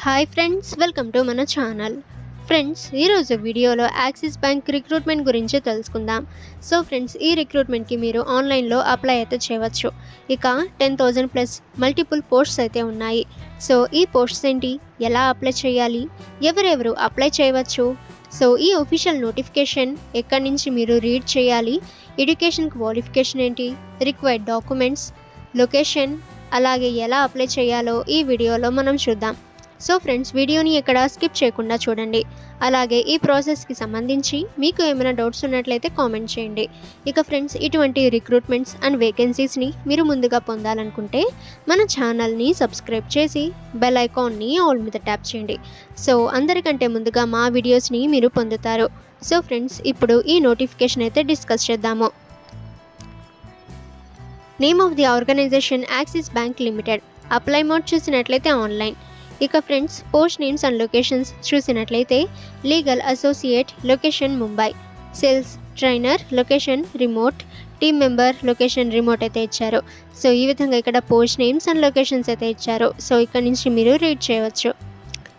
Hi friends, welcome to మన channel. Friends, ఈరోజు వీడియోలో యాక్సిస్ బ్యాంక్ రిక్రూట్మెంట్ గురించి తెలుసుకుందాం. సో ఫ్రెండ్స్, ఈ రిక్రూట్మెంట్కి మీరు ఆన్లైన్లో అప్లై అయితే చేయవచ్చు. ఇక 10,000 ప్లస్ మల్టిపుల్ పోస్ట్స్ అయితే ఉన్నాయి. సో ఈ పోస్ట్స్ ఏంటి, ఎలా అప్లై చేయాలి, ఎవరెవరు అప్లై చేయవచ్చు, సో ఈ ఒఫీషియల్ నోటిఫికేషన్ ఎక్కడి నుంచి మీరు రీడ్ చేయాలి, ఎడ్యుకేషన్ క్వాలిఫికేషన్ ఏంటి, రిక్వైర్డ్ డాక్యుమెంట్స్, లొకేషన్, అలాగే ఎలా అప్లై చేయాలో ఈ వీడియోలో మనం చూద్దాం. సో ఫ్రెండ్స్, వీడియోని ఎక్కడ స్కిప్ చేయకుండా చూడండి. అలాగే ఈ ప్రాసెస్కి సంబంధించి మీకు ఏమైనా డౌట్స్ ఉన్నట్లయితే కామెంట్ చేయండి. ఇక ఫ్రెండ్స్, ఇటువంటి రిక్రూట్మెంట్స్ అండ్ వేకెన్సీస్ని మీరు ముందుగా పొందాలనుకుంటే మన ఛానల్ని సబ్స్క్రైబ్ చేసి బెల్ ఐకాన్ని ఆల్ మీద ట్యాప్ చేయండి. సో అందరికంటే ముందుగా మా వీడియోస్ని మీరు పొందుతారు. సో ఫ్రెండ్స్, ఇప్పుడు ఈ నోటిఫికేషన్ అయితే డిస్కస్ చేద్దాము. Name of the organization Axis Bank Limited. Apply mode చూసినట్లయితే ఆన్లైన్. ఇక friends, post names and locations చూసినట్లయితే legal associate, location Mumbai, sales trainer, location remote, team member, location remote అయితే ఇచ్చారు. సో ఈ విధంగా ఇక్కడ పోస్ట్ నేమ్స్ అండ్ లొకేషన్స్ అయితే ఇచ్చారు. సో ఇక్కడ నుంచి మీరు రీడ్ చేయవచ్చు.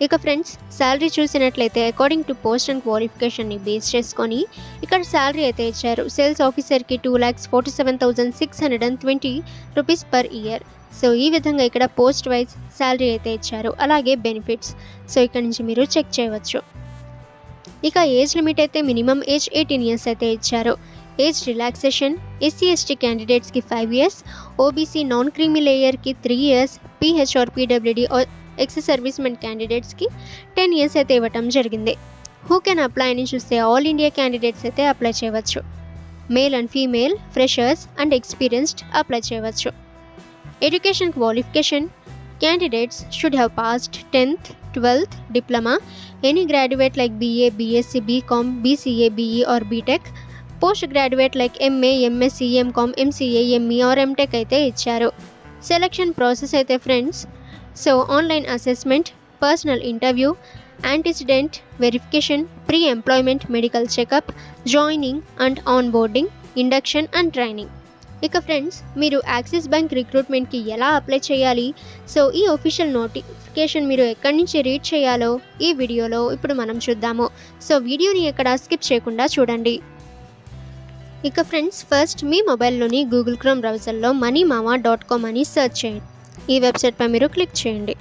ఇక ఫ్రెండ్స్, శాలరీ చూసినట్లయితే అకార్డింగ్ టు పోస్ట్ అండ్ క్వాలిఫికేషన్ని బేస్ చేసుకొని ఇక్కడ శాలరీ అయితే ఇచ్చారు. సేల్స్ ఆఫీసర్కి 2,47,620 రూపీస్ పర్ ఇయర్. సో ఈ విధంగా ఇక్కడ పోస్ట్ వైజ్ శాలరీ అయితే ఇచ్చారు. అలాగే బెనిఫిట్స్, సో ఇక్కడ నుంచి మీరు చెక్ చేయవచ్చు. ఇక ఏజ్ లిమిట్ అయితే మినిమం ఏజ్ 18 ఇయర్స్ అయితే ఇచ్చారు. ఏజ్ రిలాక్సేషన్ SC/ST క్యాండిడేట్స్కి 5 ఇయర్స్, ఓబీసీ నాన్ క్రీమీ లేయర్కి 3 years, PH or PWD ex servicemen క్యాండిడేట్స్కి 10 ఇయర్స్ అయితే ఇవ్వటం జరిగింది. హూ కెన్ అప్లై అని చూస్తే ఆల్ ఇండియా క్యాండిడేట్స్ అయితే అప్లై చేయవచ్చు. Male and female, freshers and experienced apply చేయవచ్చు. Education qualification, candidates should have passed 10th, 12th, diploma, any graduate like BA, BSc, BCom, BCA, BE or BTech, postgraduate like MA, MSc, MCom, MCA, ME or MTech అయితే ఇచ్చారు. Selection process అయితే friends, so online assessment, personal interview, antecedent verification, pre employment medical checkup, joining and on boarding, induction and training. ఇక friends, మీరు axis bank రిక్రూట్మెంట్కి ఎలా apply చేయాలి, so ఈ official notification మీరు ఎక్కడి నుంచి రీడ్ చేయాలో ఈ వీడియోలో ఇప్పుడు మనం చూద్దాము. సో వీడియోని ఎక్కడ స్కిప్ చేయకుండా చూడండి. ఇక ఫ్రెండ్స్, ఫస్ట్ మీ మొబైల్లోని గూగుల్ క్రోమ్ బ్రౌజర్లో moneyMama.com అని సెర్చ్ చేయండి. ఈ వెబ్సైట్పై మీరు క్లిక్ చేయండి.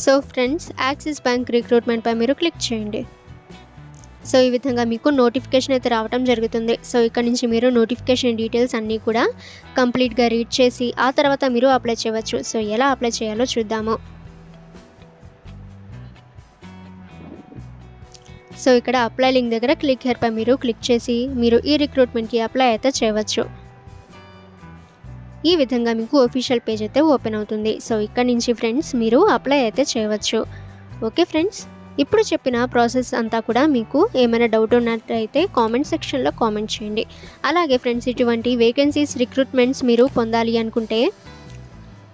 సో ఫ్రెండ్స్, యాక్సిస్ బ్యాంక్ రిక్రూట్మెంట్పై మీరు క్లిక్ చేయండి. సో ఈ విధంగా మీకు నోటిఫికేషన్ అయితే రావడం జరుగుతుంది. సో ఇక్కడ నుంచి మీరు నోటిఫికేషన్ డీటెయిల్స్ అన్నీ కూడా కంప్లీట్గా రీడ్ చేసి ఆ తర్వాత మీరు అప్లై చేయవచ్చు. సో ఎలా అప్లై చేయాలో చూద్దాము. సో ఇక్కడ అప్లై లింక్ దగ్గర క్లిక్ హియర్పై మీరు క్లిక్ చేసి మీరు ఈ రిక్రూట్మెంట్కి అప్లై అయితే చేయవచ్చు. ఈ విధంగా మీకు ఒఫీషియల్ పేజ్ అయితే ఓపెన్ అవుతుంది. సో ఇక్కడ నుంచి ఫ్రెండ్స్ మీరు అప్లై అయితే చేయవచ్చు. ఓకే ఫ్రెండ్స్, ఇప్పుడు చెప్పిన ప్రాసెస్ అంతా కూడా మీకు ఏమైనా డౌట్ ఉన్నట్లయితే కామెంట్ సెక్షన్లో కామెంట్ చేయండి. అలాగే ఫ్రెండ్స్, ఇటువంటి వేకెన్సీస్ రిక్రూట్మెంట్స్ మీరు పొందాలి అనుకుంటే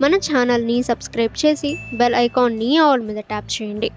మన ఛానల్ని సబ్స్క్రైబ్ చేసి బెల్ ఐకాన్ని ఆల్ మీద ట్యాప్ చేయండి.